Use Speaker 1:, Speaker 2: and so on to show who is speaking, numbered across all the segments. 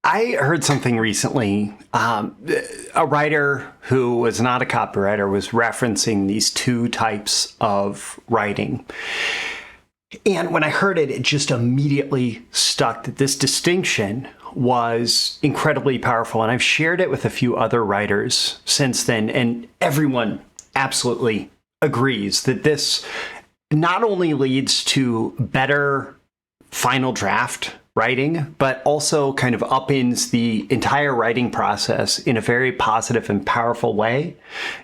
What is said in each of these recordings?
Speaker 1: I heard something recently. A writer who was not a copywriter was referencing these two types of writing. And when I heard it, it just immediately stuck that this distinction was incredibly powerful. And I've shared it with a few other writers since then, and everyone absolutely agrees that this not only leads to better final draft writing, but also kind of upends the entire writing process in a very positive and powerful way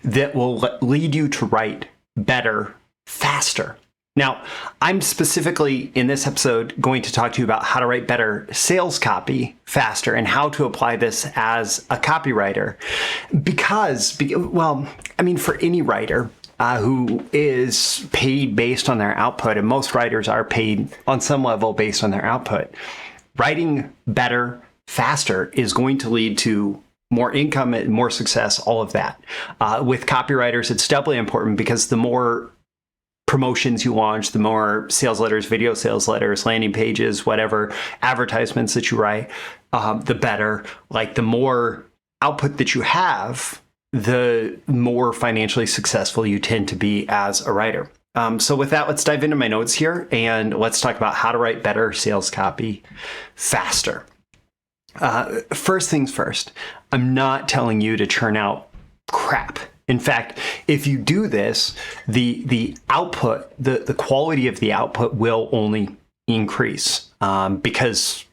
Speaker 1: that will lead you to write better, faster. Now, I'm specifically in this episode going to talk to you about how to write better sales copy faster and how to apply this as a copywriter. Because, well, I mean, for any writer who is paid based on their output, and most writers are paid on some level based on their output, writing better, faster is going to lead to more income and more success, all of that. With copywriters, it's doubly important because the more promotions you launch, the more sales letters, video sales letters, landing pages, whatever, advertisements that you write, the better. Like the more output that you have, the more financially successful you tend to be as a writer. So with that, let's dive into my notes here and let's talk about how to write better sales copy faster. First things first, I'm not telling you to churn out crap. In fact, if you do this, the output, the quality of the output will only increase because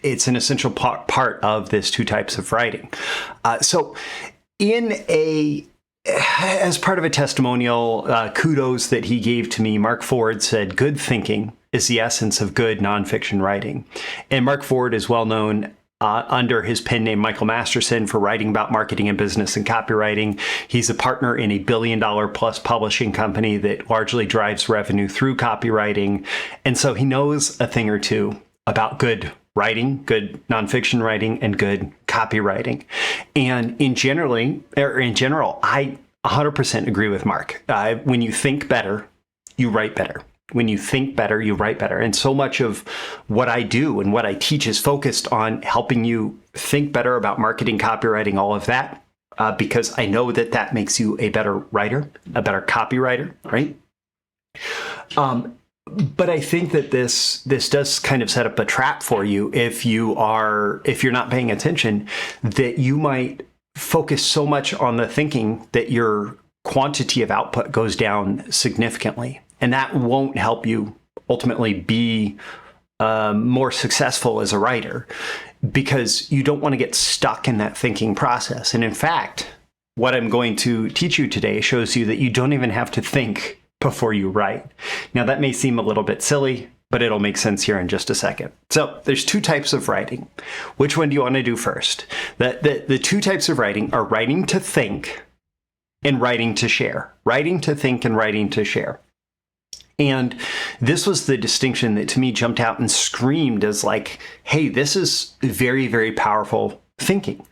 Speaker 1: it's an essential part of this two types of writing. So as part of a testimonial, kudos that he gave to me, Mark Ford said, "Good thinking is the essence of good nonfiction writing." And Mark Ford is well known under his pen name Michael Masterson for writing about marketing and business and copywriting. He's a partner in a $1 billion plus publishing company that largely drives revenue through copywriting. And so he knows a thing or two about good writing, good nonfiction writing, and good copywriting. And in general, I 100% agree with Mark. When you think better, you write better. When you think better, you write better. And so much of what I do and what I teach is focused on helping you think better about marketing, copywriting, all of that, because I know that that makes you a better writer, a better copywriter, right? But I think that this does kind of set up a trap for you if you're not paying attention, that you might focus so much on the thinking that your quantity of output goes down significantly. And that won't help you ultimately be more successful as a writer, because you don't want to get stuck in that thinking process. And in fact, what I'm going to teach you today shows you that you don't even have to think before you write. Now, that may seem a little bit silly, but it'll make sense here in just a second. So there's two types of writing. Which one do you want to do first? The two types of writing are writing to think and writing to share. Writing to think and writing to share. And this was the distinction that to me jumped out and screamed as like, hey, this is very, very powerful thinking.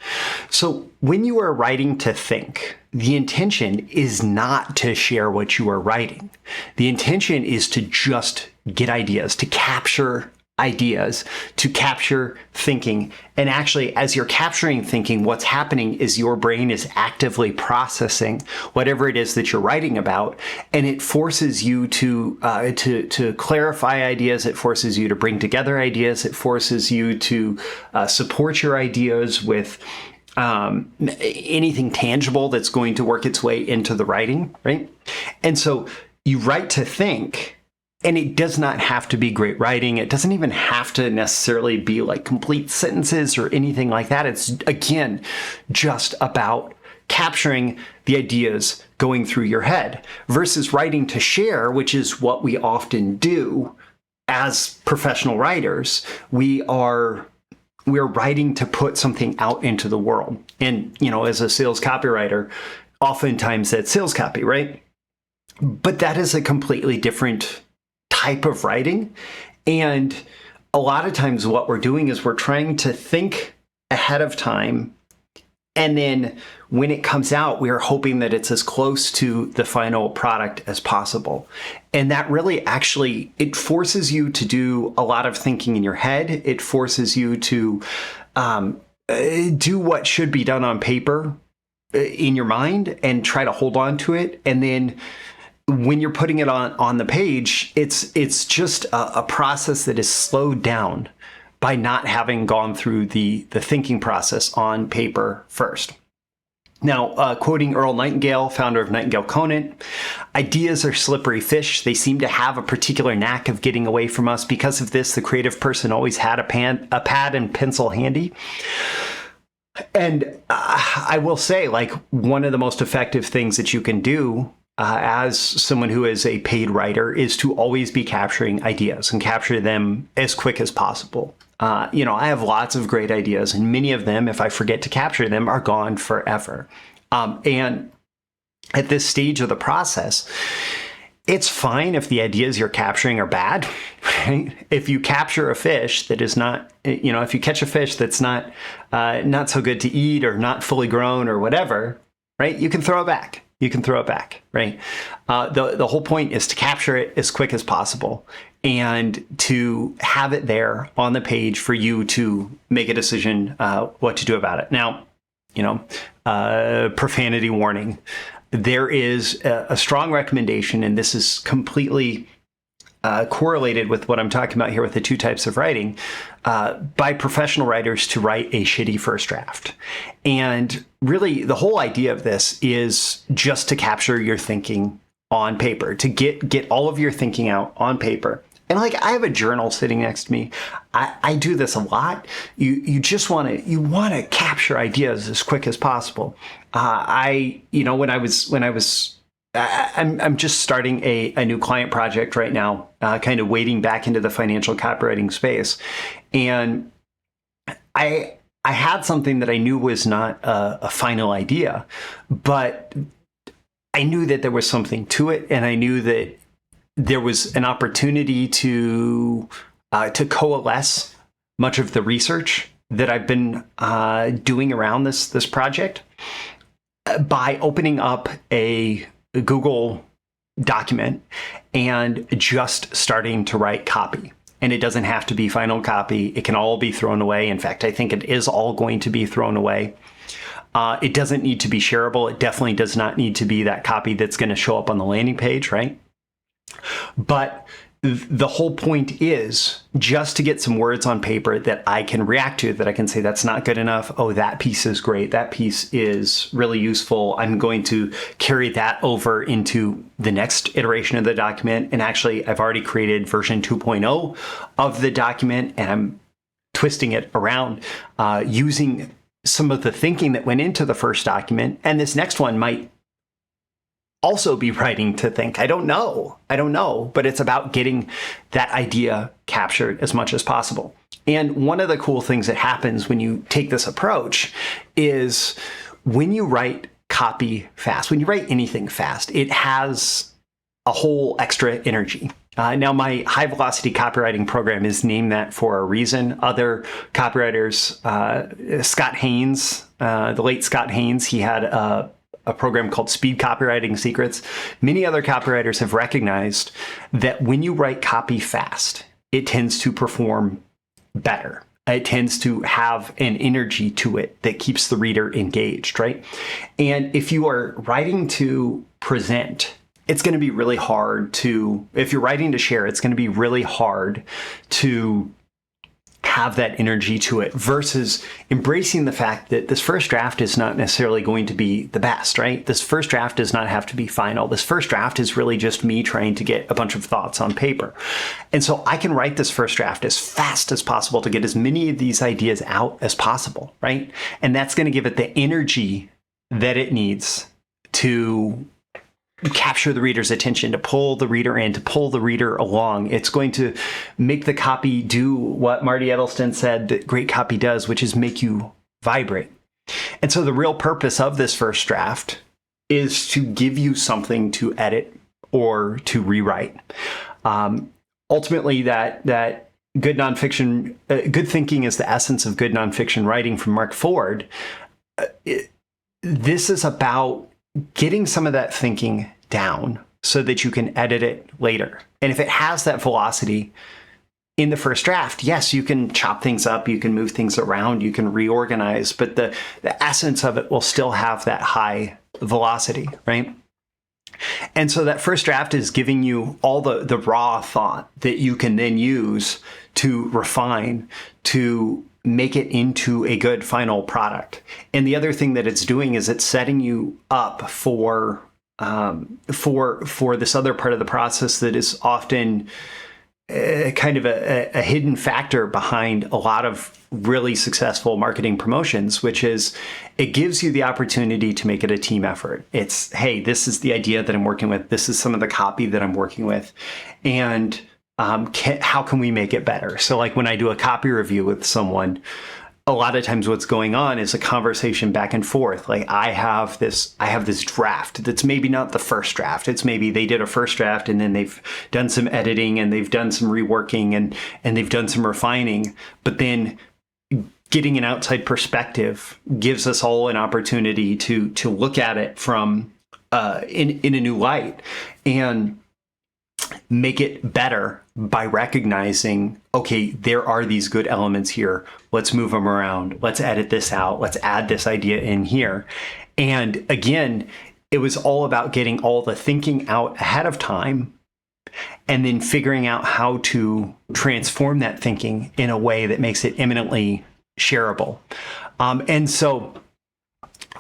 Speaker 1: So when you are writing to think, the intention is not to share what you are writing. The intention is to just get ideas, to capture ideas, to capture thinking. And actually, as you're capturing thinking, what's happening is your brain is actively processing whatever it is that you're writing about, and it forces you to clarify ideas. It forces you to bring together ideas. It forces you to support your ideas with anything tangible that's going to work its way into the writing, right? And so you write to think. And it does not have to be great writing. It doesn't even have to necessarily be like complete sentences or anything like that. It's, again, just about capturing the ideas going through your head versus writing to share, which is what we often do as professional writers. We're writing to put something out into the world. And, as a sales copywriter, oftentimes that's sales copy, right? But that is a completely different type of writing. And a lot of times what we're doing is we're trying to think ahead of time. And then when it comes out, we are hoping that it's as close to the final product as possible. And that really actually, it forces you to do a lot of thinking in your head. It forces you to do what should be done on paper in your mind and try to hold on to it. And then when you're putting it on the page, it's just a process that is slowed down by not having gone through the thinking process on paper first. Now, quoting Earl Nightingale, founder of Nightingale Conant, ideas are slippery fish. They seem to have a particular knack of getting away from us. Because of this, the creative person always had a pad and pencil handy. And I will say, like, one of the most effective things that you can do as someone who is a paid writer is to always be capturing ideas and capture them as quick as possible. I have lots of great ideas, and many of them, if I forget to capture them, are gone forever. And at this stage of the process, it's fine if the ideas you're capturing are bad, right? If you capture a fish that is not, if you catch a fish that's not so good to eat or not fully grown or whatever, right? You can throw it back. Right? The whole point is to capture it as quick as possible and to have it there on the page for you to make a decision what to do about it. Now, profanity warning. There is a strong recommendation, and this is completely correlated with what I'm talking about here with the two types of writing, by professional writers to write a shitty first draft. And really, the whole idea of this is just to capture your thinking on paper, to get all of your thinking out on paper. And like, I have a journal sitting next to me. I do this a lot. You just want to capture ideas as quick as possible. I'm just starting a new client project right now, kind of wading back into the financial copywriting space. And I had something that I knew was not a final idea, but I knew that there was something to it. And I knew that there was an opportunity to coalesce much of the research that I've been doing around this project by opening up a Google document and just starting to write copy. And it doesn't have to be final copy. It can all be thrown away. In fact, I think it is all going to be thrown away. It doesn't need to be shareable. It definitely does not need to be that copy that's going to show up on the landing page, right? But the whole point is just to get some words on paper that I can react to, that I can say, that's not good enough. Oh, that piece is great. That piece is really useful. I'm going to carry that over into the next iteration of the document. And actually, I've already created version 2.0 of the document, and I'm twisting it around using some of the thinking that went into the first document. And this next one might also be writing to think. I don't know, but it's about getting that idea captured as much as possible. And one of the cool things that happens when you take this approach is when you write copy fast, when you write anything fast, it has a whole extra energy. Now, my high velocity copywriting program is named that for a reason. Other copywriters, Scott Haynes, the late Scott Haynes, he had a program called Speed Copywriting Secrets. Many other copywriters have recognized that when you write copy fast, it tends to perform better. It tends to have an energy to it that keeps the reader engaged, right? And if you are writing to present, it's going to be really hard to, if you're writing to share, it's going to be really hard to have that energy to it versus embracing the fact that this first draft is not necessarily going to be the best, right? This first draft does not have to be final. This first draft is really just me trying to get a bunch of thoughts on paper. And so I can write this first draft as fast as possible to get as many of these ideas out as possible, right? And that's going to give it the energy that it needs to capture the reader's attention, to pull the reader in, to pull the reader along. It's going to make the copy do what Marty Edelston said that great copy does, which is make you vibrate. And so the real purpose of this first draft is to give you something to edit or to rewrite. Ultimately, that good nonfiction, good thinking is the essence of good nonfiction writing from Mark Ford. This is about getting some of that thinking down so that you can edit it later. And if it has that velocity, in the first draft, yes, you can chop things up, you can move things around, you can reorganize, but the essence of it will still have that high velocity, right? And so that first draft is giving you all the raw thought that you can then use to refine, to make it into a good final product. And the other thing that it's doing is it's setting you up for this other part of the process that is often kind of a hidden factor behind a lot of really successful marketing promotions, which is it gives you the opportunity to make it a team effort. It's, hey, this is the idea that I'm working with. This is some of the copy that I'm working with. And how can we make it better? So like when I do a copy review with someone, a lot of times what's going on is a conversation back and forth. Like I have this draft that's maybe not the first draft. It's maybe they did a first draft and then they've done some editing and they've done some reworking and they've done some refining. But then getting an outside perspective gives us all an opportunity to look at it from in a new light and make it better by recognizing, okay, there are these good elements here. Let's move them around. Let's edit this out. Let's add this idea in here. And again, it was all about getting all the thinking out ahead of time and then figuring out how to transform that thinking in a way that makes it imminently shareable. And so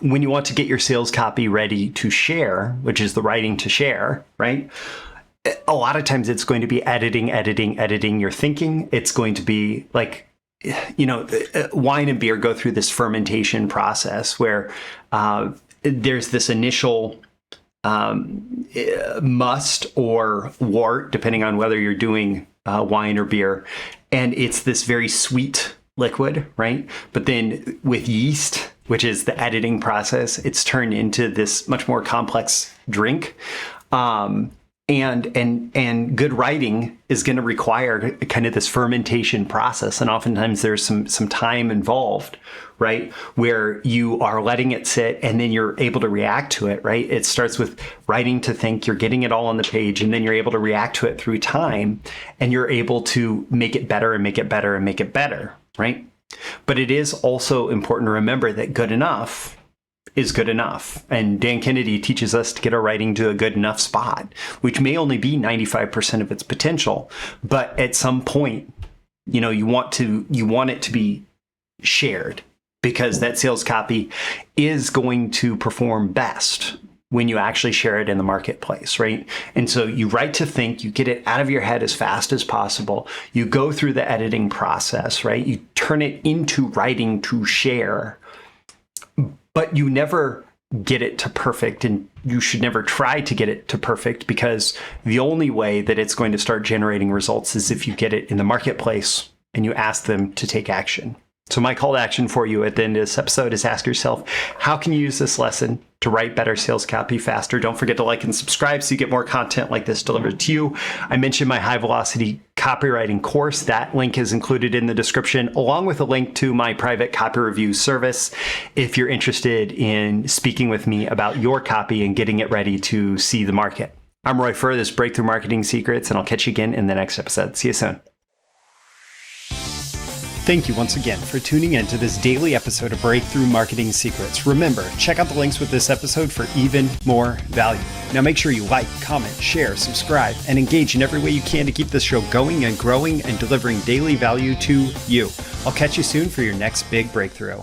Speaker 1: when you want to get your sales copy ready to share, which is the writing to share, right? A lot of times it's going to be editing your thinking. It's going to be like, wine and beer go through this fermentation process where there's this initial must or wort, depending on whether you're doing wine or beer. And it's this very sweet liquid, right? But then with yeast, which is the editing process, it's turned into this much more complex drink. And good writing is going to require kind of this fermentation process. And oftentimes there's some time involved, right? Where you are letting it sit and then you're able to react to it, right? It starts with writing to think, you're getting it all on the page, and then you're able to react to it through time, and you're able to make it better and make it better and make it better, right? But it is also important to remember that good enough is good enough. And Dan Kennedy teaches us to get our writing to a good enough spot, which may only be 95% of its potential. But at some point, you want it to be shared, because that sales copy is going to perform best when you actually share it in the marketplace, right? And so you write to think, you get it out of your head as fast as possible. You go through the editing process, right? You turn it into writing to share. But you never get it to perfect, and you should never try to get it to perfect, because the only way that it's going to start generating results is if you get it in the marketplace and you ask them to take action. So my call to action for you at the end of this episode is ask yourself, how can you use this lesson to write better sales copy faster? Don't forget to like and subscribe so you get more content like this delivered to you. I mentioned my high velocity copywriting course. That link is included in the description, along with a link to my private copy review service if you're interested in speaking with me about your copy and getting it ready to see the market. I'm Roy Furr, this Breakthrough Marketing Secrets, and I'll catch you again in the next episode. See you soon. Thank you once again for tuning in to this daily episode of Breakthrough Marketing Secrets. Remember, check out the links with this episode for even more value. Now make sure you like, comment, share, subscribe, and engage in every way you can to keep this show going and growing and delivering daily value to you. I'll catch you soon for your next big breakthrough.